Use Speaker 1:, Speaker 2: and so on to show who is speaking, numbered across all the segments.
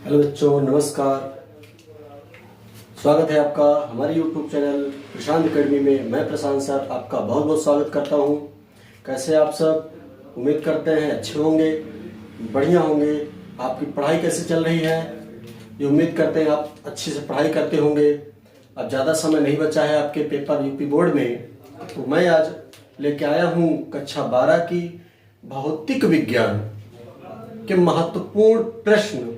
Speaker 1: Hello बच्चों, नमस्कार। स्वागत है आपका हमारे YouTube चैनल प्रशांत एकेडमी में। मैं प्रशांत सर आपका बहुत बहुत स्वागत करता हूं। कैसे आप सब? उम्मीद करते हैं अच्छे होंगे, बढ़िया होंगे। आपकी पढ़ाई कैसे चल रही है? ये उम्मीद करते हैं आप अच्छे से पढ़ाई करते होंगे। अब ज़्यादा समय नहीं बचा है आपके पेपर यूपी बोर्ड में, तो मैं आज लेके आया हूँ कक्षा 12 की भौतिक विज्ञान के महत्वपूर्ण प्रश्न।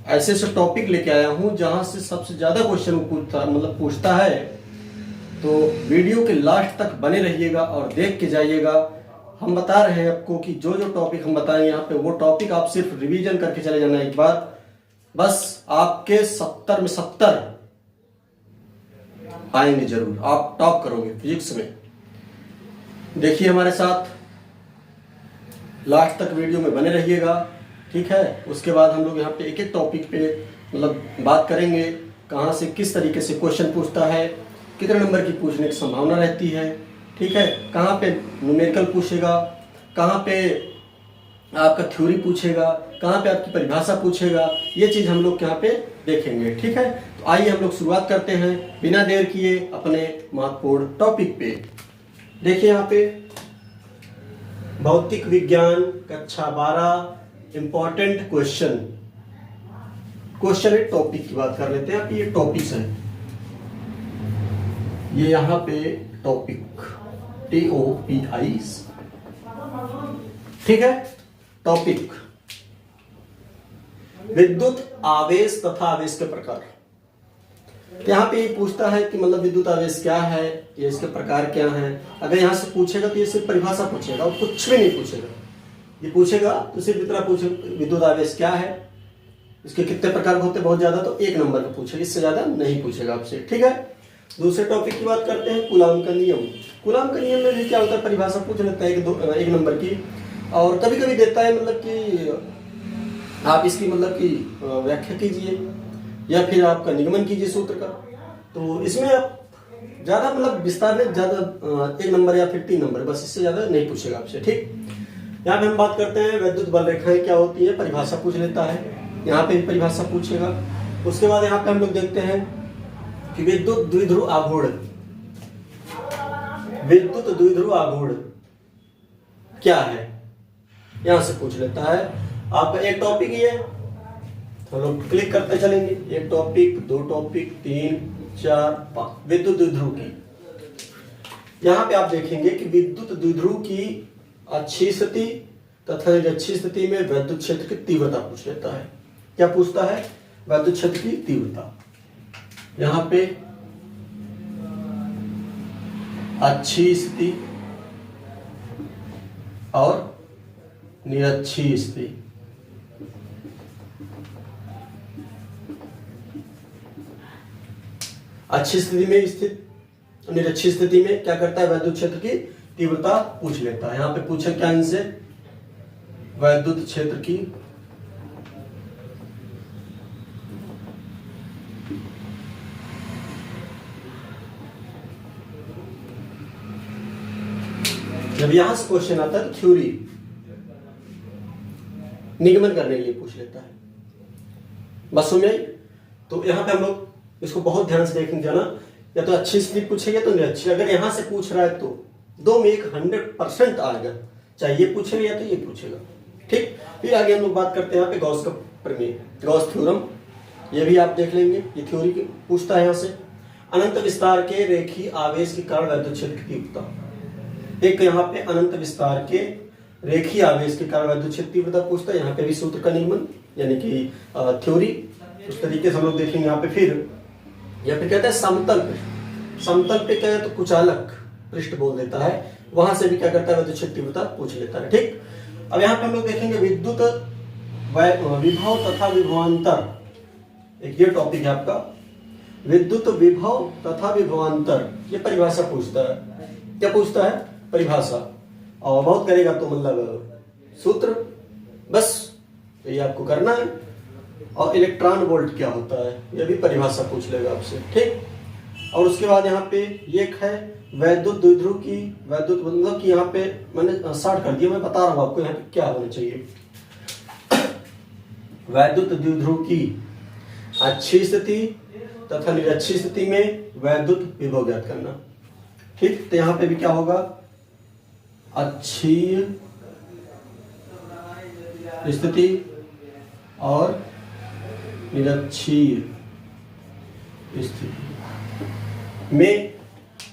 Speaker 1: ऐसे ऐसे टॉपिक लेके आया हूं जहां से सबसे ज्यादा क्वेश्चन पूछता है। तो वीडियो के लास्ट तक बने रहिएगा और देख के जाइएगा। हम बता रहे हैं आपको कि जो जो टॉपिक हम बताएंगे यहाँ पे, वो टॉपिक आप सिर्फ रिवीजन करके चले जाना एक बार। बस आपके 70 में 70 आएंगे जरूर, आप टॉप करोगे फिजिक्स में। देखिए हमारे साथ, लास्ट तक वीडियो में बने रहिएगा, ठीक है। उसके बाद हम लोग यहाँ पे एक एक टॉपिक पे बात करेंगे, कहाँ से किस तरीके से क्वेश्चन पूछता है, कितने नंबर की पूछने की संभावना रहती है, ठीक है। कहाँ पे न्यूमेरिकल पूछेगा, कहाँ पे आपका थ्योरी पूछेगा, कहाँ पे आपकी परिभाषा पूछेगा, ये चीज़ हम लोग यहाँ पे देखेंगे, ठीक है। तो आइए हम लोग शुरुआत करते हैं बिना देर किए अपने महत्वपूर्ण टॉपिक पे। देखिए यहाँ पे भौतिक विज्ञान कक्षा 12 इंपॉर्टेंट क्वेश्चन है। टॉपिक की बात कर लेते हैं। आप ये टॉपिक्स है, ये यहाँ पे टॉपिक TOPI, ठीक है। टॉपिक विद्युत आवेश तथा आवेश के प्रकार। यहाँ पे ये पूछता है कि विद्युत आवेश क्या है, ये इसके प्रकार क्या हैं। अगर यहाँ से पूछेगा तो ये सिर्फ परिभाषा पूछेगा और कुछ भी नहीं पूछेगा। ये पूछेगा तो सिर्फ इतना पूछेगा विद्युत आवेश क्या है, इसके कितने प्रकार होते हैं, बहुत ज्यादा तो 1 नंबर पे पूछेगा, इससे ज्यादा नहीं पूछेगा आपसे, ठीक है। दूसरे टॉपिक की बात करते हैं, कूलाम का नियम। कूलाम का नियम में भी क्या होता है, परिभाषा पूछ लेता है 1 नंबर की, और कभी कभी देता है कि आप इसकी व्याख्या कीजिए या फिर आपका निगमन कीजिए सूत्र का। तो इसमें आप ज्यादा विस्तार में ज्यादा 1 नंबर या फिर 3 नंबर, बस इससे ज्यादा नहीं पूछेगा आपसे, ठीक। यहाँ पे हम बात करते हैं वैद्युत बल रेखाएं क्या होती है, परिभाषा पूछ लेता है, यहाँ पे भी परिभाषा पूछेगा। उसके बाद यहाँ पे हम लोग देखते हैं कि विद्युत द्विध्रुव आघूर्ण। विद्युत द्विध्रुव आघूर्ण क्या है, यहाँ से पूछ लेता है। आपका एक टॉपिक ही है, तो लोग क्लिक करते चलेंगे। 1 टॉपिक, 2 टॉपिक, 3, 4, 5 विद्युत द्विध्रुव की। यहाँ पे आप देखेंगे कि विद्युत द्विध्रुव की अच्छी स्थिति तथा अच्छी स्थिति में विद्युत क्षेत्र की तीव्रता पूछ लेता है। क्या पूछता है? विद्युत क्षेत्र की तीव्रता। यहां पे अच्छी स्थिति और निरक्षी स्थिति। अच्छी स्थिति में स्थित, निरक्षी स्थिति में क्या करता है, विद्युत क्षेत्र की तीव्रता पूछ लेता है। यहां पे पूछे क्या इनसे, विद्युत क्षेत्र की जब यहां से क्वेश्चन आता है तो थ्योरी निगमन करने के लिए पूछ लेता है। बस समझ। तो यहां पे हम लोग इसको बहुत ध्यान से देखेंगे जाना, या तो अच्छी स्थिति पूछेगा तो निरक्षी। अगर यहां से पूछ रहा है तो 2 में 100% आएगा, चाहे ये पूछेगा या तो ये पूछेगा, ठीक। फिर आगे हम लोग बात करते हैं यहाँ पे गॉस का प्रमेय, गॉस थ्योरम। ये भी आप देख लेंगे, ये थ्योरी पूछता है यहाँ से। अनंत विस्तार के रेखीय आवेश के कारण विद्युत क्षेत्र की तीव्रता। एक यहाँ पे अनंत विस्तार के रेखीय आवेश के कारण विद्युत क्षेत्र तीव्रता पूछता है। यहाँ पे भी सूत्र का निगमन यानी कि थ्योरी उस तरीके से हम लोग देखेंगे। यहाँ पे फिर कहता है समतल पृष्ठ। समतल पे क्या है तो कुचालक पृष्ठ बोल देता है, वहां से भी क्या करता है, विद्युत क्षेत्र तीव्रता पूछ लेता है, ठीक। अब यहाँ पे हम लोग देखेंगे विद्युत विभव तथा विभवांतर। एक ये टॉपिक है आपका, विद्युत विभव तथा विभवांतर। ये परिभाषा पूछता है। क्या पूछता है? परिभाषा। और बहुत करेगा तो सूत्र, बस ये आपको करना है। और इलेक्ट्रॉन वोल्ट क्या होता है, ये भी परिभाषा पूछ लेगा आपसे, ठीक। और उसके बाद यहाँ पे एक है वैद्युत द्विध्रुव की, वैद्युत की यहाँ पे मैंने 60 कर दिया, मैं बता रहा हूँ आपको यहाँ पे क्या होना चाहिए। वैद्युत द्विध्रुव की अच्छी स्थिति तथा निरक्षी स्थिति में वैद्युत विभव ज्ञात करना। ठीक, तो यहां पे भी क्या होगा, अच्छी स्थिति और निरक्षीय स्थिति में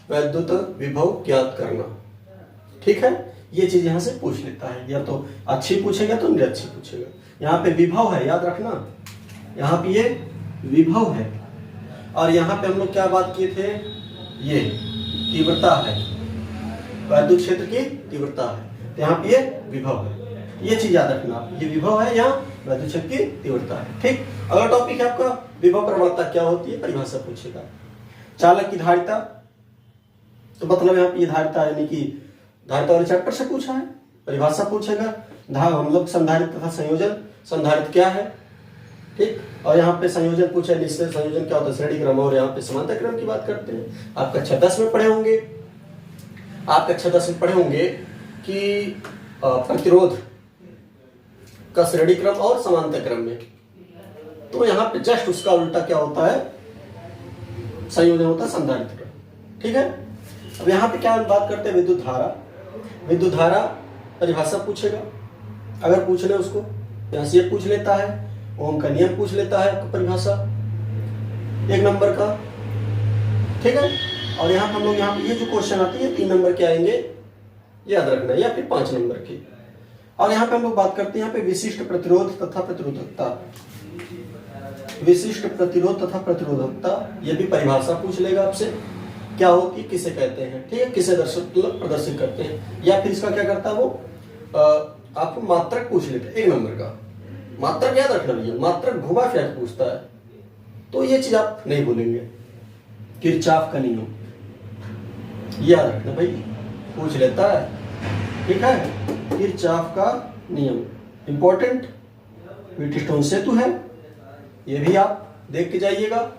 Speaker 1: वैद्युत विभव ज्ञात करना। ठीक है, ये चीज यहां से पूछ लेता है, या तो अच्छी पूछेगा तो निरक्षी पूछेगा। यहाँ पे विभव है, याद रखना, यहाँ पे ये विभव है। और यहाँ पे हम लोग क्या बात किए थे, ये तीव्रता है, वैद्युत क्षेत्र की तीव्रता है, तो यहाँ पे ये विभव है। ये चीज याद रखना, ये विभव है, यहाँ वैद्युत क्षेत्र की तीव्रता है। ठीक, अगला टॉपिक है आपका विभव प्रवणता क्या होती है, परिभाषा पूछेगा। चालक की धारिता, तो मतलब यहाँ पे ये धारिता यानी कि धारिता वाले चैप्टर से पूछा है। परिभाषा पूछेगा, मतलब संधारित्र तथा संयोजन, संधारित्र क्या है। ठीक, और यहाँ पे संयोजन पूछा है, निश्चित संयोजन क्या होता है, श्रेणी क्रम, और यहाँ पे समांतर क्रम की बात करते हैं। आप कक्षा 10 में पढ़े होंगे, आप कक्षा 10 में पढ़े होंगे कि प्रतिरोध का श्रेणी क्रम और समांतर क्रम में, तो यहाँ पे जस्ट उसका उल्टा क्या होता है, संयोजन होता है संधारित्र क्रम। ठीक है, अब यहाँ पे क्या बात करते हैं, विद्युत धारा। विद्युत धारा परिभाषा पूछेगा, अगर पूछ ले उसको, यहाँ से ये पूछ लेता है, ओम का नियम पूछ लेता है, परिभाषा 1 नंबर का। ठीक है, और यहाँ हम लोग यहाँ पे ये जो क्वेश्चन आते हैं 3 नंबर के आएंगे, याद रखना, या फिर 5 नंबर के। और यहाँ पे हम लोग बात करते हैं यहाँ पे विशिष्ट प्रतिरोध तथा प्रतिरोधकता। विशिष्ट प्रतिरोध तथा प्रतिरोधकता, ये भी परिभाषा पूछ लेगा आपसे, क्या होती है, किसे कहते हैं। ठीक है, किसे प्रदर्शित करते हैं, या फिर इसका क्या करता है वो, आपको मात्रक पूछ लेते हैं 1 नंबर का। मात्रक याद रखना भैया, मात्रक घुमा फिरा पूछता है, तो ये चीज आप नहीं भूलेंगे। किरचॉफ का नियम याद रखना भाई, पूछ लेता है। ठीक है, किरचॉफ का नियम इंपॉर्टेंट। व्हीटस्टोन सेतु है, ये भी आप देख के जाइएगा।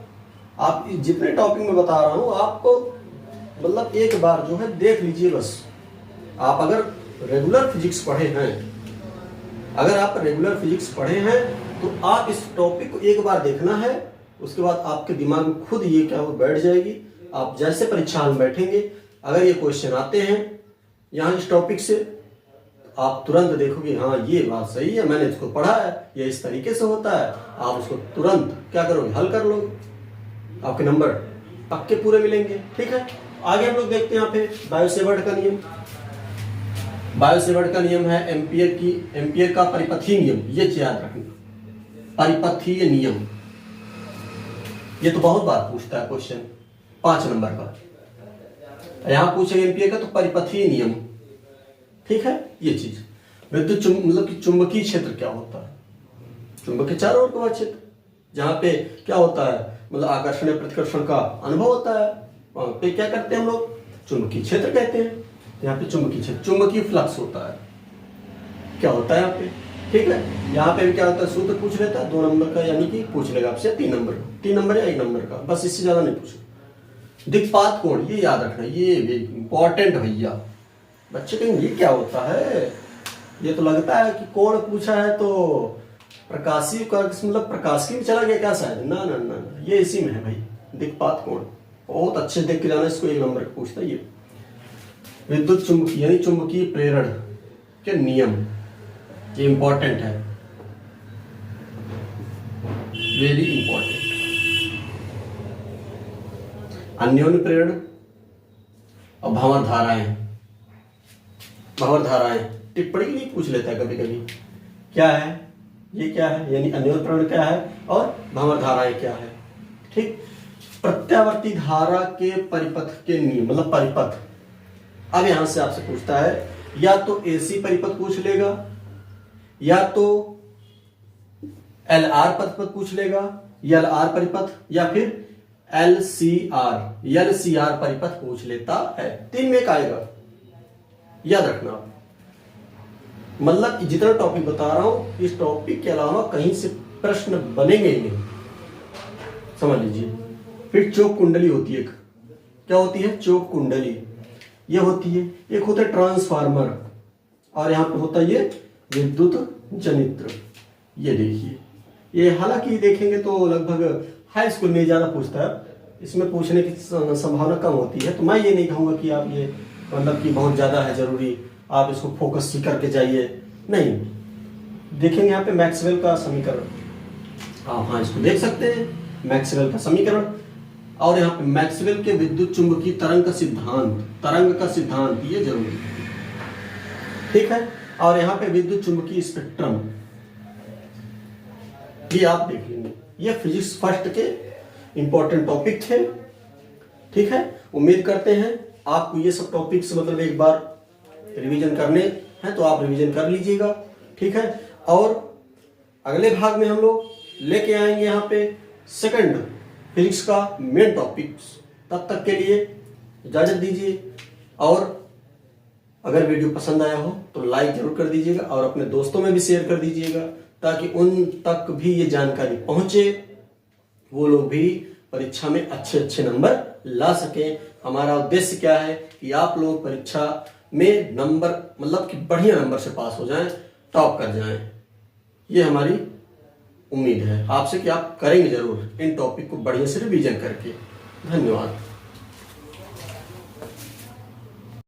Speaker 1: आप जितने टॉपिक में बता रहा हूं आपको, मतलब एक बार जो है देख लीजिए बस। आप अगर रेगुलर फिजिक्स पढ़े हैं, अगर आप रेगुलर फिजिक्स पढ़े हैं तो आप इस टॉपिक को एक बार देखना है, उसके बाद आपके दिमाग में खुद ये क्या वो बैठ जाएगी। आप जैसे परीक्षा में बैठेंगे, अगर ये क्वेश्चन आते हैं यहाँ इस टॉपिक से, आप तुरंत देखोगे हाँ ये बात सही है, मैंने इसको पढ़ा है, ये इस तरीके से होता है। आप उसको तुरंत क्या करोगे, हल कर लोगे, आपके नंबर पक्के पूरे मिलेंगे। ठीक है, आगे हम लोग देखते हैं यहाँ पे बायोसेवर्ट का नियम। बायोसेवर्ट का नियम है एम्पियर का परिपथीय नियम, ये याद रखना, परिपथीय नियम। ये तो बहुत बार पूछता है क्वेश्चन 5 नंबर का, यहां पूछेगा एम्पियर का तो परिपथीय नियम। ठीक है, ये चीज विद्युत मतलब कि चुंबकीय क्षेत्र क्या होता है, चुंबक के चारों ओर का क्षेत्र, जहां पे क्या होता है, मतलब आकर्षण या प्रतिकर्षण का अनुभव होता है, वहां पे क्या करते हैं हम लोग, चुंबकीय क्षेत्र कहते हैं। यहाँ पे चुंबकीय क्षेत्र, चुंबकीय फ्लक्स होता है, क्या होता है यहाँ पे। ठीक है, यहाँ पे भी क्या होता है, सूत्र पूछ लेता है 2 नंबर का, यानी कि पूछ लेगा आपसे 3 नंबर का, 3 नंबर या 1 नंबर का, बस इससे ज्यादा नहीं पूछे। दिक्पात कोण, ये याद रखना, ये इंपॉर्टेंट भैया। बच्चे कहेंगे ये क्या होता है, ये तो लगता है कि कोण पूछा है तो प्रकाशीय का मतलब प्रकाशिकी में चला गया क्या शायद, ना ना ना, ये इसी में है भाई, दिक्पात कोण। बहुत अच्छे देख के जाना, इसको 1 नंबर का पूछता है। ये विद्युत चुंबकीय यानी चुंबकीय प्रेरण के नियम, ये इंपॉर्टेंट है, वेरी इंपॉर्टेंट। अन्योन्य प्रेरण और भंवर धाराएं, भंवर धाराएं टिप्पणी के लिए पूछ लेता है कभी कभी, क्या है ये, क्या है, यानी अन्योन्य प्रेरण क्या है और भंवर धाराएं क्या है। ठीक, प्रत्यावर्ती धारा के परिपथ के नियम, मतलब परिपथ। अब यहां से आपसे पूछता है, या तो एसी परिपथ पूछ लेगा, या तो एलआर परिपथ पूछ लेगा, एलआर परिपथ, या फिर एलसीआर परिपथ पूछ लेता है। 3 में एक आएगा, याद रखना। मतलब जितना टॉपिक बता रहा हूं, इस टॉपिक के अलावा कहीं से प्रश्न बनेंगे ही नहीं, समझ लीजिए। फिर चोक कुंडली होती है, एक क्या होती है, चोक कुंडली, ये होती है। एक होता है ट्रांसफार्मर, और यहां पे होता है ये विद्युत जनित्र, ये देखिए ये हालांकि देखेंगे तो लगभग हाई स्कूल में ज़्यादा पूछता है, इसमें पूछने की संभावना कम होती है। तो मैं ये नहीं कहूँगा कि आप ये मतलब कि बहुत ज़्यादा है ज़रूरी, आप इसको फोकस ही करके जाइए, नहीं। देखेंगे यहाँ पे मैक्सवेल का समीकरण, आप हाँ इसको देख सकते हैं, मैक्सवेल का समीकरण। और यहाँ पे मैक्सवेल के विद्युत चुंबकीय तरंग का सिद्धांत ये जरूरी है, ठीक है। और यहाँ पे विद्युत चुंबकीय स्पेक्ट्रम ये आप देख लेंगे। ये फिजिक्स फर्स्ट के इंपॉर्टेंट टॉपिक थे, ठीक है। उम्मीद करते हैं आपको ये सब टॉपिक्स मतलब एक बार रिवीजन करने हैं तो आप रिवीजन कर लीजिएगा, ठीक है। और अगले भाग में हम लोग लेके आएंगे यहाँ पे सेकंड फिजिक्स का मेन टॉपिक्स। तब तक के लिए इजाजत दीजिए, और अगर वीडियो पसंद आया हो तो लाइक जरूर कर दीजिएगा और अपने दोस्तों में भी शेयर कर दीजिएगा, ताकि उन तक भी ये जानकारी पहुंचे, वो लोग भी परीक्षा में अच्छे नंबर ला सकें। हमारा उद्देश्य क्या है कि आप लोग परीक्षा में नंबर मतलब कि बढ़िया नंबर से पास हो जाएं, टॉप कर जाएं। ये हमारी उम्मीद है आपसे कि आप करेंगे जरूर इन टॉपिक को बढ़िया से रिवीजन करके। धन्यवाद।